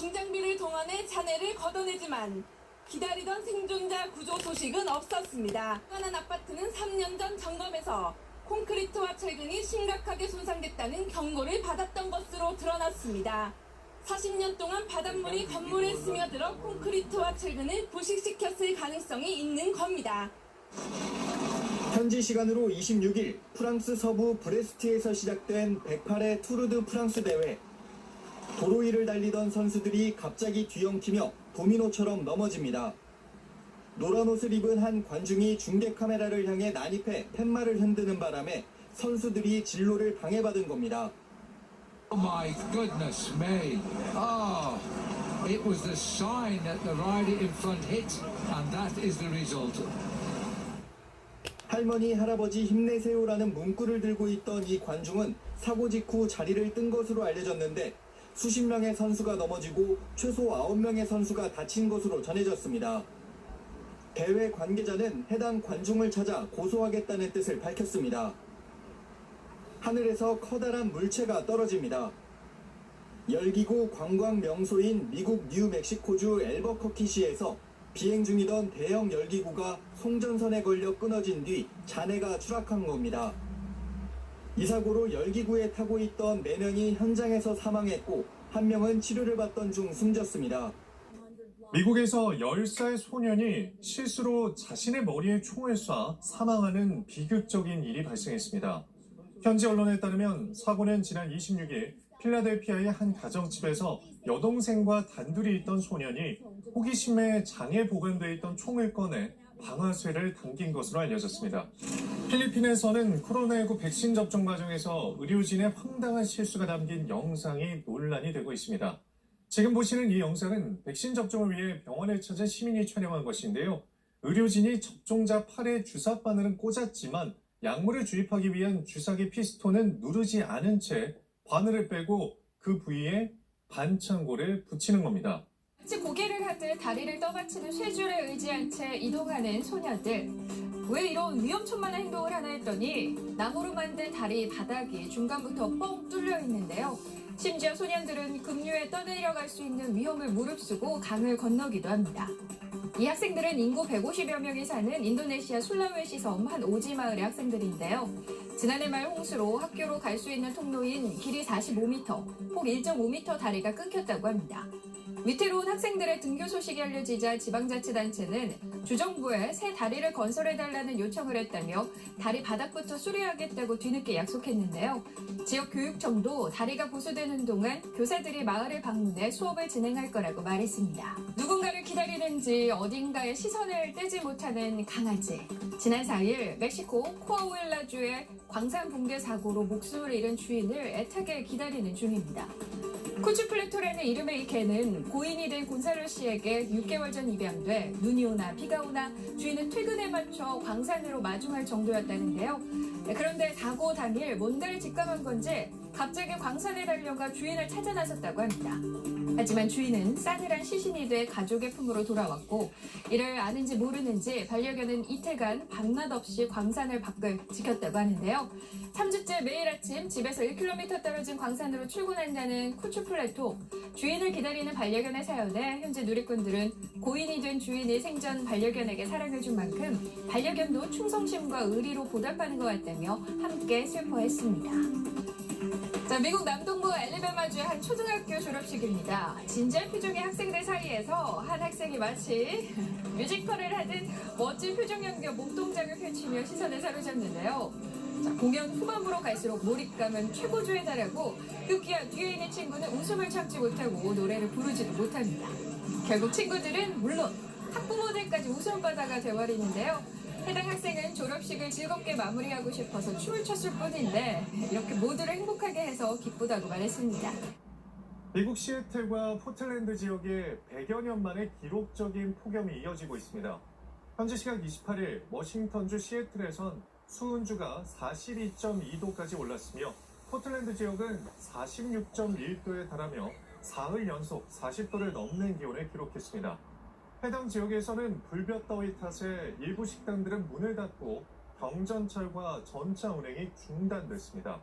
중장비를 동원해 잔해를 걷어내지만 기다리던 생존자 구조 소식은 없었습니다. 하나 아파트는 3년 전 점검에서 콘크리트와 철근이 심각하게 손상됐다는 경고를 받았던 것으로 드러났습니다. 40년 동안 바닷물이 건물에 스며들어 콘크리트와 철근을 부식시켰을 가능성이 있는 겁니다. 현지 시간으로 26일 프랑스 서부 브레스트에서 시작된 108회 투르드 프랑스 대회. 도로 위를 달리던 선수들이 갑자기 뒤엉키며 도미노처럼 넘어집니다. 노란 옷을 입은 한 관중이 중계 카메라를 향해 난입해 팻말을 흔드는 바람에 선수들이 진로를 방해받은 겁니다. Oh my goodness me. Oh, it was the sign that the rider in front hit, and that is the result. 할머니, 할아버지 힘내세요라는 문구를 들고 있던 이 관중은 사고 직후 자리를 뜬 것으로 알려졌는데 수십 명의 선수가 넘어지고 최소 9명의 선수가 다친 것으로 전해졌습니다. 대회 관계자는 해당 관중을 찾아 고소하겠다는 뜻을 밝혔습니다. 하늘에서 커다란 물체가 떨어집니다. 열기구 관광 명소인 미국 뉴멕시코주 엘버커키시에서 비행 중이던 대형 열기구가 송전선에 걸려 끊어진 뒤 잔해가 추락한 겁니다. 이 사고로 열기구에 타고 있던 4명이 현장에서 사망했고 1명은 치료를 받던 중 숨졌습니다. 미국에서 10살 소년이 실수로 자신의 머리에 총을 쏴 사망하는 비극적인 일이 발생했습니다. 현지 언론에 따르면 사고는 지난 26일 필라델피아의 한 가정집에서 여동생과 단둘이 있던 소년이 호기심에 장에 보관돼 있던 총을 꺼내 방아쇠를 당긴 것으로 알려졌습니다. 필리핀에서는 코로나19 백신 접종 과정에서 의료진의 황당한 실수가 담긴 영상이 논란이 되고 있습니다. 지금 보시는 이 영상은 백신 접종을 위해 병원에 찾은 시민이 촬영한 것인데요. 의료진이 접종자 팔에 주사바늘은 꽂았지만 약물을 주입하기 위한 주사기 피스톤은 누르지 않은 채 바늘을 빼고 그 부위에 반창고를 붙이는 겁니다. 마치 고개를 하듯 다리를 떠받치는 쇠줄에 의지한 채 이동하는 소녀들. 왜 이런 위험천만한 행동을 하나 했더니 나무로 만든 다리 바닥이 중간부터 뻥 뚫려 있는데요. 심지어 소년들은 급류에 떠내려갈 수 있는 위험을 무릅쓰고 강을 건너기도 합니다. 이 학생들은 인구 150여 명이 사는 인도네시아 술라웨시 섬 한 오지 마을의 학생들인데요. 지난해 말 홍수로 학교로 갈 수 있는 통로인 길이 45m, 폭 1.5m 다리가 끊겼다고 합니다. 위태로운 학생들의 등교 소식이 알려지자 지방자치단체는 주정부에 새 다리를 건설해달라는 요청을 했다며 다리 바닥부터 수리하겠다고 뒤늦게 약속했는데요. 지역교육청도 다리가 보수되는 동안 교사들이 마을을 방문해 수업을 진행할 거라고 말했습니다. 누군가를 기다리는지 어딘가에 시선을 떼지 못하는 강아지. 지난 4일 멕시코 코아후일라주의 광산 붕괴 사고로 목숨을 잃은 주인을 애타게 기다리는 중입니다. 쿠츠플레토라는 이름의 이 개는 고인이 된 곤살로 씨에게 6개월 전 입양돼 눈이 오나 비가 오나 주인은 퇴근에 맞춰 광산으로 마중할 정도였다는데요. 그런데 사고 당일 뭔가를 직감한 건지 갑자기 광산에 달려가 주인을 찾아 나섰다고 합니다. 하지만 주인은 싸늘한 시신이 돼 가족의 품으로 돌아왔고 이를 아는지 모르는지 반려견은 이틀간 밤낮 없이 광산을 밖을 지켰다고 하는데요. 3주째 매일 아침 집에서 1km 떨어진 광산으로 출근한다는 쿠츠플레토. 주인을 기다리는 반려견의 사연에 현재 누리꾼들은 고인이 된 주인이 생전 반려견에게 사랑을 준 만큼 반려견도 충성심과 의리로 보답하는 것 같다며 함께 슬퍼했습니다. 자, 미국 남동부 엘리베마주의 한 초등학교 졸업식입니다. 진지한 표정의 학생들 사이에서 한 학생이 마치 뮤지컬을 하듯 멋진 표정 연기와 몸 동작을 펼치며 시선을 사로잡는데요. 자, 공연 후반부로 갈수록 몰입감은 최고조에 달하고 급기야 뒤에 있는 친구는 웃음을 참지 못하고 노래를 부르지도 못합니다. 결국 친구들은 물론 학부모들까지 웃음바다가 되어버리는데요. 해당 학생은 졸업식을 즐겁게 마무리하고 싶어서 춤을 췄을 뿐인데 이렇게 모두를 행복하게 해서 기쁘다고 말했습니다. 미국 시애틀과 포틀랜드 지역에 100여 년 만에 기록적인 폭염이 이어지고 있습니다. 현지 시각 28일 워싱턴주 시애틀에선 수은주가 42.2도까지 올랐으며 포틀랜드 지역은 46.1도에 달하며 사흘 연속 40도를 넘는 기온을 기록했습니다. 해당 지역에서는 불볕더위 탓에 일부 식당들은 문을 닫고 경전철과 전차 운행이 중단됐습니다.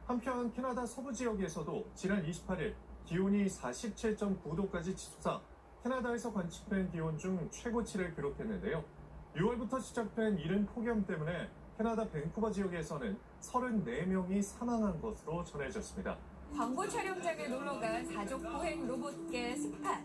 한편 캐나다 서부 지역에서도 지난 28일 기온이 47.9도까지 치솟아 캐나다에서 관측된 기온 중 최고치를 기록했는데요. 6월부터 시작된 이른 폭염 때문에 캐나다 밴쿠버 지역에서는 34명이 사망한 것으로 전해졌습니다. 광고 촬영장에 놀러간 사족 보행 로봇계 스팟.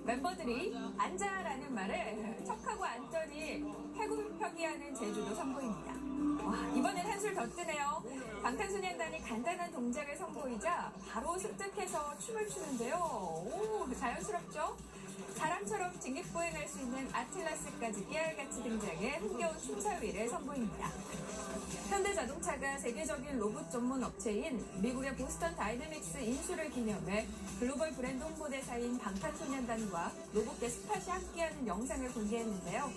멤버들이 앉아라는 말에 척하고 앉더니 해굴평이하는 제주도 선보입니다. 와, 이번엔 한술 더 뜨네요. 방탄소년단이 간단한 동작을 선보이자 바로 습득해서 춤을 추는데요. 오, 자연스럽죠? 사람처럼 직립보행할 수 있는 아틀라스까지 깨알같이 등장해 흥겨운 춤사위를 선보입니다. 현대자동차가 세계적인 로봇 전문 업체인 미국의 보스턴 다이내믹스 인수를 기념해 글로벌 브랜드 홍보대사인 방탄소년단과 로봇계 스팟이 함께하는 영상을 공개했는데요.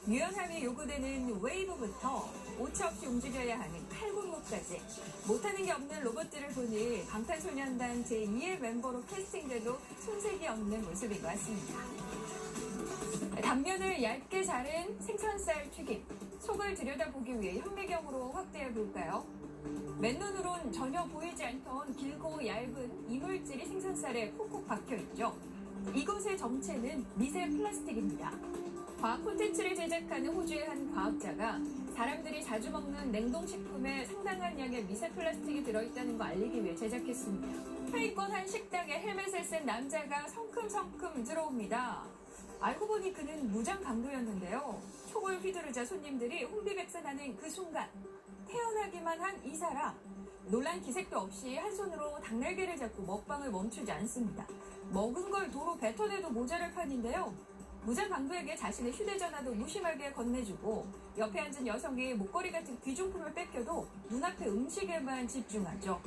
유연함이 요구되는 웨이브부터 오차 없이 움직여야 하는 칼군무까지 못하는 게 없는 로봇들을 보니 방탄소년단 제2의 멤버로 캐스팅돼도 손색이 없는 모습인 것 같습니다. 단면을 얇게 자른 생선살 튀김. 속을 들여다보기 위해 현미경으로 확대해볼까요? 맨눈으론 전혀 보이지 않던 길고 얇은 이물질이 생선살에 콕콕 박혀있죠. 이것의 정체는 미세 플라스틱입니다. 과학 콘텐츠를 제작하는 호주의 한 과학자가 사람들이 자주 먹는 냉동식품에 상당한 양의 미세 플라스틱이 들어있다는 거 알리기 위해 제작했습니다. 회의권 한 식당에 헬멧을 쓴 남자가 성큼성큼 들어옵니다. 알고 보니 그는 무장 강도였는데요. 총을 휘두르자 손님들이 혼비백산하는 그 순간 태어나기만 한 이 사람. 놀란 기색도 없이 한 손으로 닭날개를 잡고 먹방을 멈추지 않습니다. 먹은 걸 도로 뱉어내도 모자랄 판인데요. 무장 강도에게 자신의 휴대전화도 무심하게 건네주고 옆에 앉은 여성이 목걸이 같은 귀중품을 뺏겨도 눈앞의 음식에만 집중하죠.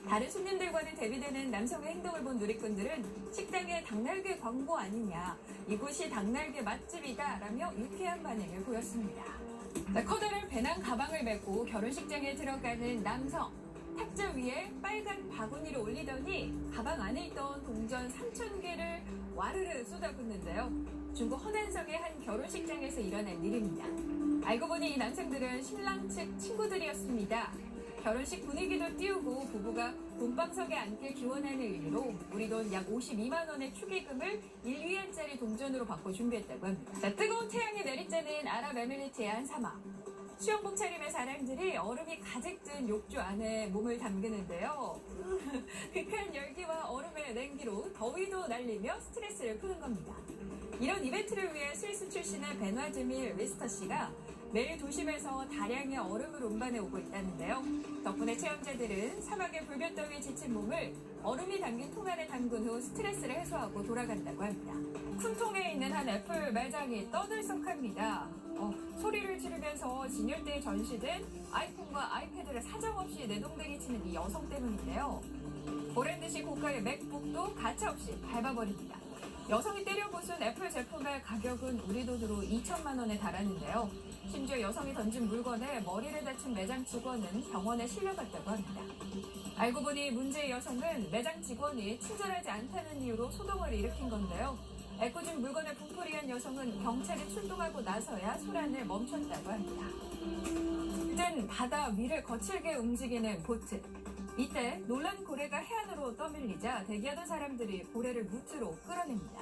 다른 손님들과는 대비되는 남성의 행동을 본 누리꾼들은 식당의 닭날개 광고 아니냐, 이곳이 닭날개 맛집이다 라며 유쾌한 반응을 보였습니다. 커다란 배낭 가방을 메고 결혼식장에 들어가는 남성. 탁자 위에 빨간 바구니를 올리더니 가방 안에 있던 동전 3,000개를 와르르 쏟아붓는데요. 중국 허난성의 한 결혼식장에서 일어난 일입니다. 알고 보니 이 남성들은 신랑 측 친구들이었습니다. 결혼식 분위기도 띄우고 부부가 돈방석에 앉길 기원하는 의미로 우리 돈 약 52만 원의 축의금을 1위안짜리 동전으로 바꿔 준비했다고 합니다. 자, 뜨거운 태양이 내리쬐는 아랍에미리트의 한 사막. 수영복 차림의 사람들이 얼음이 가득 든 욕조 안에 몸을 담그는데요. 극한 열기와 얼음의 냉기로 더위도 날리며 스트레스를 푸는 겁니다. 이런 이벤트를 위해 스위스 출신의 베누아즈밀 리스터 씨가 매일 도심에서 다량의 얼음을 운반해 오고 있다는데요. 덕분에 체험자들은 사막의 불볕더위에 지친 몸을 얼음이 담긴 통 안에 담근 후 스트레스를 해소하고 돌아간다고 합니다. 쿤통에 있는 한 애플 매장이 떠들썩합니다. 소리를 지르면서 진열대에 전시된 아이폰과 아이패드를 사정없이 내동댕이 치는 이 여성 때문인데요. 보란듯이 고가의 맥북도 가차없이 밟아버립니다. 여성이 때려 부순 애플 제품의 가격은 우리 돈으로 2천만 원에 달하는데요. 심지어 여성이 던진 물건에 머리를 다친 매장 직원은 병원에 실려갔다고 합니다. 알고 보니 문제의 여성은 매장 직원이 친절하지 않다는 이유로 소동을 일으킨 건데요. 애꿎은 물건을 분풀이한 여성은 경찰이 출동하고 나서야 소란을 멈췄다고 합니다. 뜬 바다 위를 거칠게 움직이는 보트. 이때 놀란 고래가 해안으로 떠밀리자 대기하던 사람들이 고래를 무트로 끌어냅니다.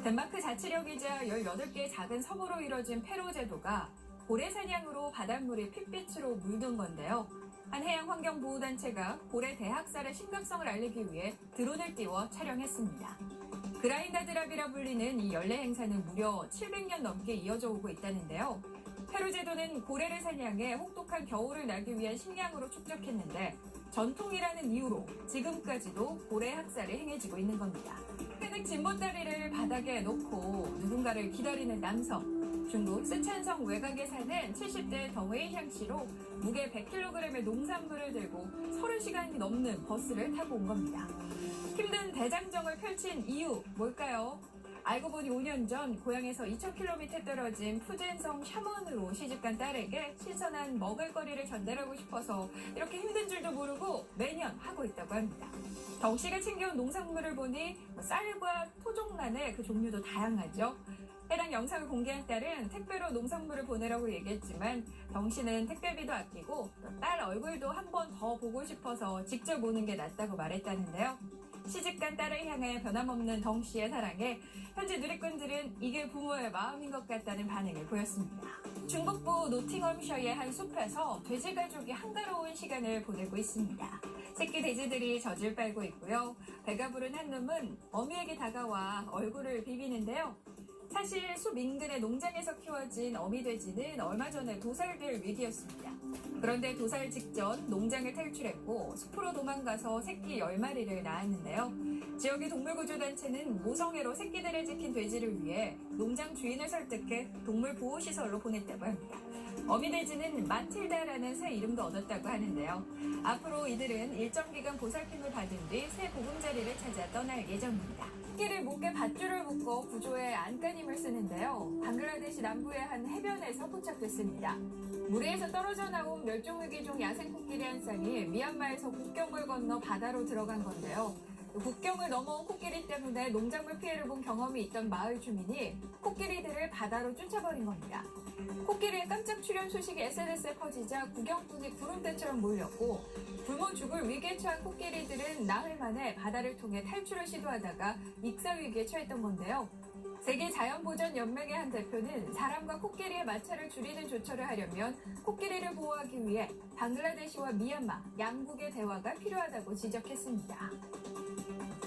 덴마크 자치력이자 18개의 작은 섬으로 이뤄진 페로 제도가 고래 사냥으로 바닷물이 핏빛으로 물든 건데요. 한 해양환경보호단체가 고래 대학살의 심각성을 알리기 위해 드론을 띄워 촬영했습니다. 그라인다드랍이라 불리는 이 연례 행사는 무려 700년 넘게 이어져 오고 있다는데요. 페루 제도는 고래를 사냥해 혹독한 겨울을 나기 위한 식량으로 축적했는데 전통이라는 이유로 지금까지도 고래 학살이 행해지고 있는 겁니다. 흑 진보다리를 바닥에 놓고 누군가를 기다리는 남성. 중국 쓰촨성 외곽에 사는 70대 덩웨이향 씨로 무게 100kg의 농산물을 들고 30시간이 넘는 버스를 타고 온 겁니다. 힘든 대장정을 펼친 이유 뭘까요? 알고 보니 5년 전 고향에서 2,000km 떨어진 푸젠성 샤먼으로 시집간 딸에게 신선한 먹을거리를 전달하고 싶어서 이렇게 힘든 줄도 모르고 매년 하고 있다고 합니다. 덩 씨가 챙겨온 농산물을 보니 쌀과 토종란의 그 종류도 다양하죠. 해당 영상을 공개한 딸은 택배로 농산물을 보내라고 얘기했지만 덩 씨는 택배비도 아끼고 딸 얼굴도 한 번 더 보고 싶어서 직접 오는 게 낫다고 말했다는데요. 시집간 딸을 향해 변함없는 덩 씨의 사랑에 현지 누리꾼들은 이게 부모의 마음인 것 같다는 반응을 보였습니다. 중북부 노팅엄셔의 한 숲에서 돼지 가족이 한가로운 시간을 보내고 있습니다. 새끼 돼지들이 젖을 빨고 있고요. 배가 부른 한 놈은 어미에게 다가와 얼굴을 비비는데요. 사실 숲 인근의 농장에서 키워진 어미 돼지는 얼마 전에 도살될 위기였습니다. 그런데 도살 직전 농장을 탈출했고 숲으로 도망가서 새끼 10마리를 낳았는데요. 지역의 동물구조단체는 모성애로 새끼들을 지킨 돼지를 위해 농장 주인을 설득해 동물보호시설로 보냈다고 합니다. 어미 돼지는 마틸다라는 새 이름도 얻었다고 하는데요. 앞으로 이들은 일정 기간 보살핌을 받은 뒤 새 보금자리를 찾아 떠날 예정입니다. 새끼를 목에 밧줄을 묶어 구조에 안간힘을 쓰는데요. 방글라데시 남부의 한 해변에서 포착됐습니다. 무리에서 떨어져 나온 멸종위기종 야생 코끼리 한 쌍이 미얀마에서 국경을 건너 바다로 들어간 건데요. 국경을 넘어온 코끼리 때문에 농작물 피해를 본 경험이 있던 마을 주민이 코끼리들을 바다로 쫓아버린 겁니다. 코끼리의 깜짝 출현 소식이 SNS에 퍼지자 구경꾼이 구름대처럼 몰렸고 굶어 죽을 위기에 처한 코끼리들은 나흘 만에 바다를 통해 탈출을 시도하다가 익사 위기에 처했던 건데요. 세계자연보전연맹의 한 대표는 사람과 코끼리의 마찰을 줄이는 조처를 하려면 코끼리를 보호하기 위해 방글라데시와 미얀마 양국의 대화가 필요하다고 지적했습니다.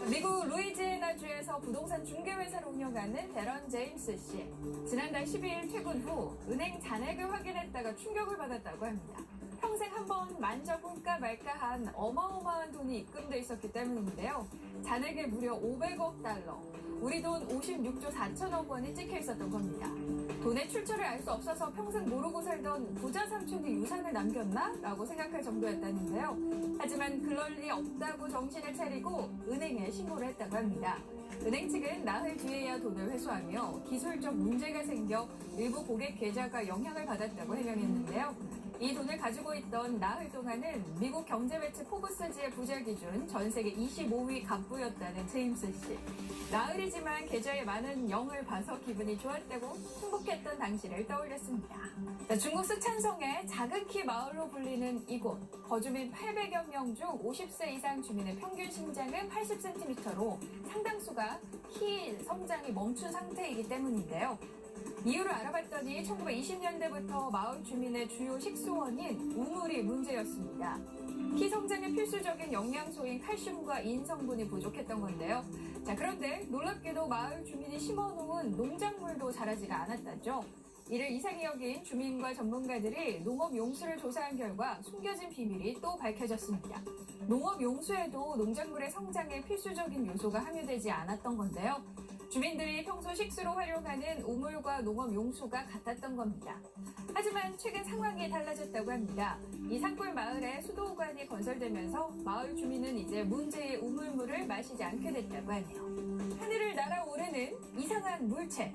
미국 루이지애나주에서 부동산 중개회사를 운영하는 데런 제임스 씨. 지난달 12일 퇴근 후 은행 잔액을 확인했다가 충격을 받았다고 합니다. 평생 한번 만져볼까 말까한 어마어마한 돈이 입금돼 있었기 때문인데요. 잔액이 무려 500억 달러, 우리 돈 56조 4천억 원이 찍혀 있었던 겁니다. 돈의 출처를 알 수 없어서 평생 모르고 살던 부자 삼촌이 유산을 남겼나? 라고 생각할 정도였다는데요. 하지만 그럴 리 없다고 정신을 차리고 은행에 신고를 했다고 합니다. 은행 측은 나흘 뒤에야 돈을 회수하며 기술적 문제가 생겨 일부 고객 계좌가 영향을 받았다고 해명했는데요. 이 돈을 가지고 있던 나흘 동안은 미국 경제매체 포브스지의 부자 기준 전 세계 25위 갑부였다는 제임스 씨. 나흘이지만 계좌에 많은 0을 봐서 기분이 좋았다고 행복했던 당시를 떠올렸습니다. 중국 스촨성의 작은 키 마을로 불리는 이곳. 거주민 800여 명 중 50세 이상 주민의 평균 신장은 80cm로 상당수가 키 성장이 멈춘 상태이기 때문인데요. 이유를 알아봤더니 1920년대부터 마을 주민의 주요 식수원인 우물이 문제였습니다. 키 성장에 필수적인 영양소인 칼슘과 인 성분이 부족했던 건데요. 그런데 놀랍게도 마을 주민이 심어놓은 농작물도 자라지가 않았다죠. 이를 이상히 여긴 주민과 전문가들이 농업용수를 조사한 결과 숨겨진 비밀이 또 밝혀졌습니다. 농업용수에도 농작물의 성장에 필수적인 요소가 함유되지 않았던 건데요. 주민들이 평소 식수로 활용하는 우물과 농업용수가 같았던 겁니다. 하지만 최근 상황이 달라졌다고 합니다. 이 산골 마을에 수도관이 건설되면서 마을 주민은 이제 문제의 우물물을 마시지 않게 됐다고 하네요. 하늘을 날아오르는 이상한 물체.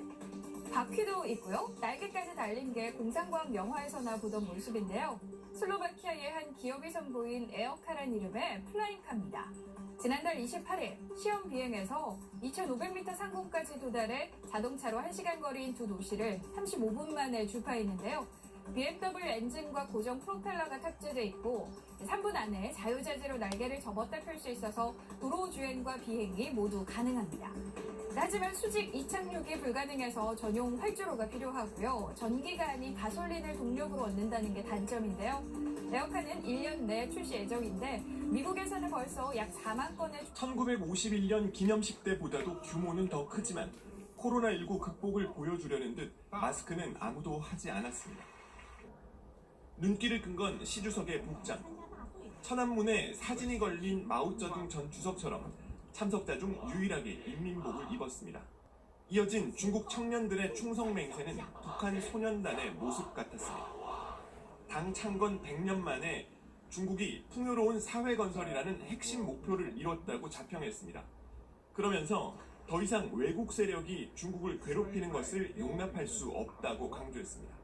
바퀴도 있고요. 날개까지 달린 게 공상과학 영화에서나 보던 모습인데요. 슬로바키아의 한 기업이 선보인 에어카란 이름의 플라잉카입니다. 지난달 28일 시험 비행에서 2,500m 상공까지 도달해 자동차로 1시간 거리인 두 도시를 35분 만에 주파했는데요. BMW 엔진과 고정 프로펠러가 탑재돼 있고 3분 안에 자유자재로 날개를 접었다 펼 수 있어서 도로 주행과 비행이 모두 가능합니다. 하지만 수직 이착륙이 불가능해서 전용 활주로가 필요하고요. 전기가 아닌 가솔린을 동력으로 얻는다는 게 단점인데요. 에어카는 1년 내 출시 예정인데 미국에서는 벌써 약 4만 건의 1951년 기념식 때보다도 규모는 더 크지만 코로나19 극복을 보여주려는 듯 마스크는 아무도 하지 않았습니다. 눈길을 끈 건 시주석의 복장. 천안문에 사진이 걸린 마오쩌둥 전 주석처럼 참석자 중 유일하게 인민복을 입었습니다. 이어진 중국 청년들의 충성 맹세는 북한 소년단의 모습 같았습니다. 당 창건 100년 만에 중국이 풍요로운 사회 건설이라는 핵심 목표를 이뤘다고 자평했습니다. 그러면서 더 이상 외국 세력이 중국을 괴롭히는 것을 용납할 수 없다고 강조했습니다.